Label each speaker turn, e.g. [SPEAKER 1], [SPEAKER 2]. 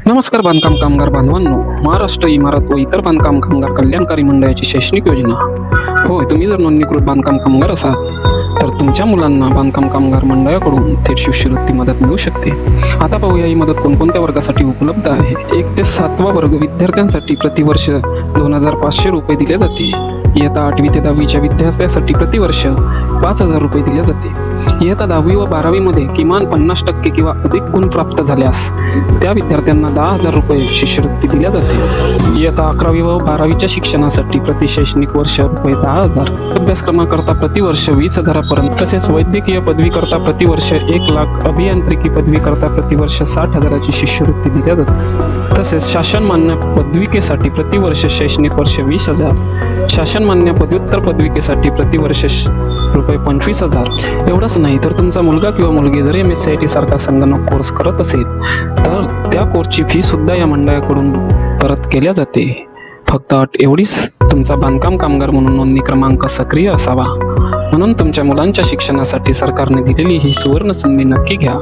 [SPEAKER 1] नमस्कार बांधकाम कामगार बांधवांनो, महाराष्ट्र इमारत व इतर बांधकाम कामगार कल्याणकारी मंडळाची शैक्षणिक योजना. होय, तुम्ही जर नोंदणीकृत बांधकाम कामगार असाल तर तुमच्या मुलांना बांधकाम कामगार मंडळाकडून थेट शिष्यवृत्ती मदत मिळू शकते. आता पाहूया ही मदत कोणकोणत्या वर्गासाठी उपलब्ध आहे. 1 ते 7वा वर्ग विद्यार्थ्यांसाठी प्रतिवर्ष 2,500 रुपये दिले जाते. इयत्ता 8वी ते 10वीच्या विद्यार्थ्यांसाठी प्रतिवर्ष 5,000 रुपये दिले जाते. इयत्ता 10वी व 12वीमध्ये किमान 50% किंवा अधिक गुण प्राप्त झाल्यास त्या विद्यार्थ्यांना 10,000 रुपये शिष्यवृत्ती दिल्या जाते. इयत्ता 11वी व 12वीच्या शिक्षणासाठी प्रति शैक्षणिक वर्ष रुपये 10,000, अभ्यासक्रमाकरता प्रतिवर्ष 20,000पर्यंत, तसेच वैद्यकीय पदवीकरता प्रतिवर्ष 1,00,000, अभियांत्रिकी पदवीकरता प्रतिवर्ष 60,000ची शिष्यवृत्ती दिल्या जाते. तसेच शासनमान्य पदविकेसाठी प्रतिवर्ष शैक्षणिक वर्ष 20,000, शासनमान्य पदव्युत्तर पदविकेसाठी प्रतिवर्ष रुपये 25,000. एवढंच नाही तर तुमचा मुलगा किंवा मुलगी जर MSCIT सारखा संगणक कोर्स करत असेल तर त्या कोर्सची फी सुद्धा या मंडळाकडून परत केल्या जाते. फक्त अट एवढीच, तुमचा बांधकाम कामगार म्हणून नोंदणी क्रमांक सक्रिय असावा. म्हणून तुमच्या मुलांच्या शिक्षणासाठी सरकारने दिलेली ही सुवर्ण संधी नक्की घ्या.